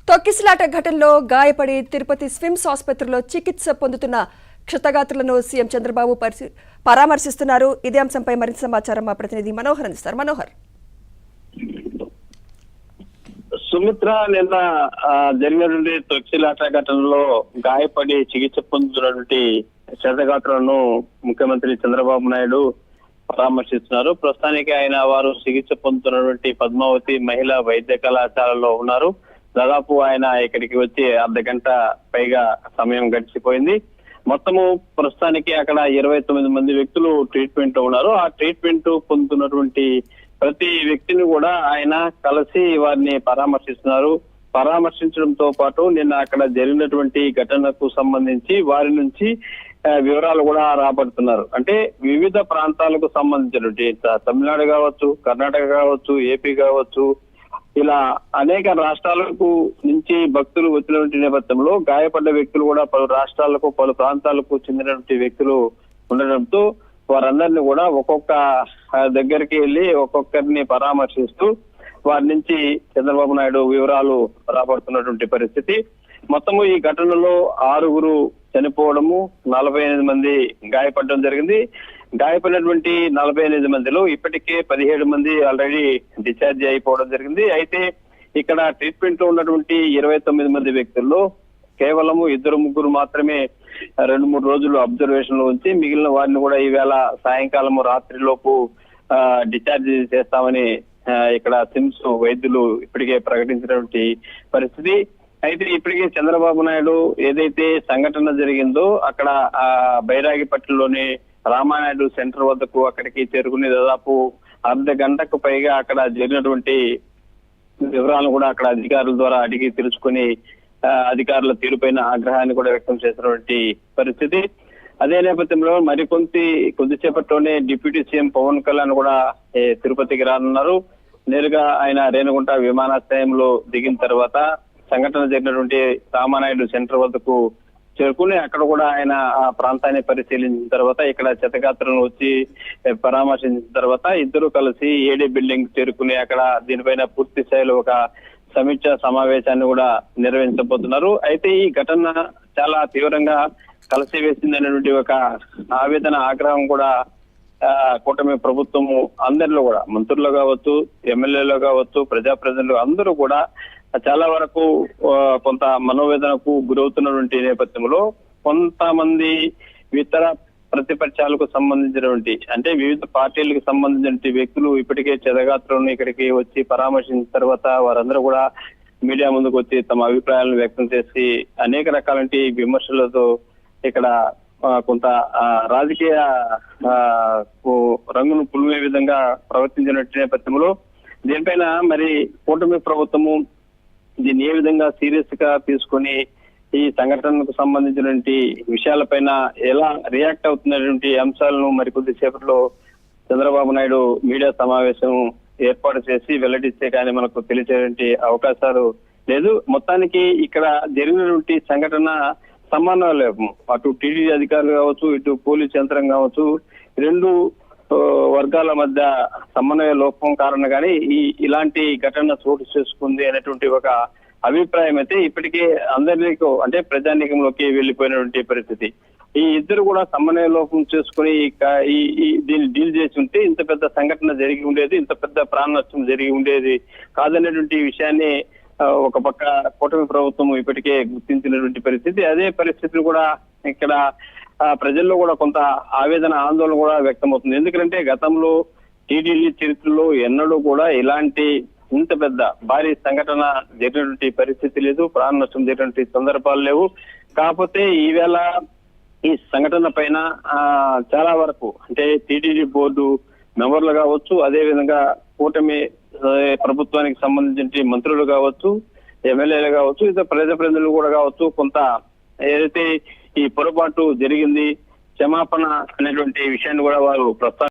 తొక్కిసలాట ఘటనలో గాయపడి తిరుపతి స్విమ్స్ ఆసుపత్రిలో చికిత్స పొందుతున్న క్షతగాత్రులను సీఎం చంద్రబాబు పరామర్శిస్తున్నారు. ఇదే అంశంపై మరింత సమాచారం మా ప్రతినిధి మనోహర్ అందిస్తారు. మనోహర్, సుమిత్ర, నిన్న జరిగినటువంటి తొక్కిసలాట ఘటనలో గాయపడి చికిత్స పొందుతున్నటువంటి క్షతగాత్రులను ముఖ్యమంత్రి చంద్రబాబు నాయుడు పరామర్శిస్తున్నారు. ప్రస్తుతానికి వారు చికిత్స పొందుతున్నటువంటి పద్మావతి మహిళా వైద్య కళాశాలలో ఉన్నారు. దాదాపు ఆయన ఇక్కడికి వచ్చి అర్ధ గంట పైగా సమయం గడిచిపోయింది. మొత్తము ప్రస్తుతానికి అక్కడ 29 మంది వ్యక్తులు ట్రీట్మెంట్ లో ఉన్నారు. ఆ ట్రీట్మెంట్ పొందుతున్నటువంటి ప్రతి వ్యక్తిని కూడా ఆయన కలిసి వారిని పరామర్శిస్తున్నారు. పరామర్శించడంతో పాటు నిన్న అక్కడ జరిగినటువంటి ఘటనకు సంబంధించి వారి నుంచి వివరాలు కూడా రాబడుతున్నారు. అంటే వివిధ ప్రాంతాలకు సంబంధించినటువంటి తమిళనాడు కావచ్చు, కర్ణాటక కావచ్చు, ఏపీ కావచ్చు, ఇలా అనేక రాష్ట్రాలకు నుంచి భక్తులు వచ్చినటువంటి నేపథ్యంలో గాయపడ్డ వ్యక్తులు కూడా పలు రాష్ట్రాలకు, పలు ప్రాంతాలకు చెందినటువంటి వ్యక్తులు ఉండడంతో వారందరినీ కూడా ఒక్కొక్క దగ్గరికి వెళ్ళి ఒక్కొక్కరిని పరామర్శిస్తూ వారి నుంచి చంద్రబాబు నాయుడు వివరాలు రాబడుతున్నటువంటి పరిస్థితి. మొత్తము ఈ ఘటనలో 6 చనిపోవడము, 48 మంది గాయపడడం జరిగింది. గాయపడినటువంటి 48 మందిలో ఇప్పటికే 17 మంది ఆల్రెడీ డిశ్చార్జ్ అయిపోవడం జరిగింది. అయితే ఇక్కడ ట్రీట్మెంట్ లో ఉన్నటువంటి 29 మంది వ్యక్తుల్లో కేవలము 2-3 మాత్రమే 2-3 రోజులు అబ్జర్వేషన్ లో ఉంచి మిగిలిన వారిని కూడా ఈవేళ సాయంకాలము రాత్రి లోపు డిశ్చార్జ్ చేస్తామని ఇక్కడ సిమ్స్ వైద్యులు ఇప్పటికే ప్రకటించినటువంటి పరిస్థితి. అయితే ఇప్పటికే చంద్రబాబు నాయుడు ఏదైతే సంఘటన జరిగిందో అక్కడ బైరాగిపట్నంలోని రామానాయుడు సెంటర్ వద్దకు అక్కడికి చేరుకుని దాదాపు అర్ధ గంటకు పైగా అక్కడ జరిగినటువంటి వివరాలను కూడా అక్కడ అధికారుల ద్వారా అడిగి తెలుసుకుని అధికారుల తీరుపైన ఆగ్రహాన్ని కూడా వ్యక్తం చేసినటువంటి పరిస్థితి. అదే నేపథ్యంలో కొద్దిసేపట్లోనే డిప్యూటీ సీఎం పవన్ కళ్యాణ్ కూడా తిరుపతికి రానున్నారు. నేరుగా ఆయన రేణిగుంట విమానాశ్రయంలో దిగిన తర్వాత సంఘటన జరిగినటువంటి రామానాయుడు సెంటర్ వద్దకు చేరుకుని అక్కడ కూడా ఆయన ఆ ప్రాంతాన్ని పరిశీలించిన తర్వాత ఇక్కడ క్షతగాత్రులను వచ్చి పరామర్శించిన తర్వాత ఇద్దరు కలిసి ఏడీ బిల్డింగ్ చేరుకుని అక్కడ దీనిపైన పూర్తి స్థాయిలో ఒక సమీక్ష సమావేశాన్ని కూడా నిర్వహించబోతున్నారు. అయితే ఈ ఘటన చాలా తీవ్రంగా కలిసివేసింది అనేటువంటి ఒక ఆవేదన, ఆగ్రహం కూడా కూటమి ప్రభుత్వము అందరిలో కూడా, మంత్రులు కావచ్చు, ఎమ్మెల్యేలు కావచ్చు, ప్రజాప్రతినిధులు అందరూ కూడా చాలా వరకు కొంత మనోవేదనకు గురవుతున్నటువంటి నేపథ్యంలో కొంతమంది ఇతర ప్రతిపక్షాలకు సంబంధించినటువంటి అంటే వివిధ పార్టీలకు సంబంధించిన వ్యక్తులు ఇప్పటికే క్షతగాత్రులను ఇక్కడికి వచ్చి పరామర్శించిన తర్వాత వారందరూ కూడా మీడియా ముందుకు వచ్చి తమ అభిప్రాయాలను వ్యక్తం చేసి అనేక రకాలంటి విమర్శలతో ఇక్కడ కొంత రాజకీయ రంగును పులిమే విధంగా ప్రవర్తించినట్టు నేపథ్యంలో దీనిపైన మరి కూటమి ప్రభుత్వము దీన్ని ఏ విధంగా సీరియస్ గా తీసుకొని ఈ సంఘటనకు సంబంధించినటువంటి విషయాలపైన ఎలా రియాక్ట్ అవుతున్నటువంటి అంశాలను మరికొద్ది సేపట్లో చంద్రబాబు నాయుడు మీడియా సమావేశం ఏర్పాటు చేసి వెల్లడిస్తే కానీ మనకు తెలిసేటువంటి అవకాశాలు లేదు. మొత్తానికి ఇక్కడ జరిగినటువంటి సంఘటన సమన్వయం, అటు టీడీపీ అధికారులు కావచ్చు, ఇటు పోలీస్ యంత్రం కావచ్చు, 2 వర్గాల మధ్య సమన్వయ లోపం కారణంగానే ఇలాంటి ఘటన చోటు చేసుకుంది అనేటువంటి ఒక అభిప్రాయం అయితే ఇప్పటికే అందరికీ అంటే ప్రజానీకంలోకి వెళ్లిపోయినటువంటి పరిస్థితి. ఈ ఇద్దరు కూడా సమన్వయ లోపం చేసుకుని దీన్ని డీల్ చేసి ఉంటే ఇంత పెద్ద సంఘటన జరిగి ఉండేది, ఇంత పెద్ద ప్రాణ నష్టం జరిగి ఉండేది కాదనేటువంటి విషయాన్ని ఒక పక్క కూటమి ప్రభుత్వం ఇప్పటికే గుర్తించినటువంటి పరిస్థితి. అదే పరిస్థితిని కూడా ఇక్కడ ప్రజల్లో కూడా కొంత ఆవేదన, ఆందోళన కూడా వ్యక్తమవుతుంది. ఎందుకంటే గతంలో టీడీపీ చరిత్రలో ఎన్నడూ కూడా ఇలాంటి ఇంత పెద్ద భారీ సంఘటన జరిగినటువంటి పరిస్థితి లేదు, ప్రాణ నష్టం జరిగినటువంటి సందర్భాలు లేవు. కాకపోతే ఈవేళ ఈ సంఘటన పైన చాలా వరకు అంటే టీటీడీ బోర్డు మెంబర్లు కావచ్చు, అదే విధంగా కూటమి ప్రభుత్వానికి సంబంధించిన మంత్రులు కావచ్చు, ఎమ్మెల్యేలు కావచ్చు, ఇతర ప్రజాప్రతినిధులు కూడా కావచ్చు, కొంత ఏదైతే ఈ పొరపాటు జరిగింది క్షమాపణ అనేటువంటి విషయాన్ని కూడా వారు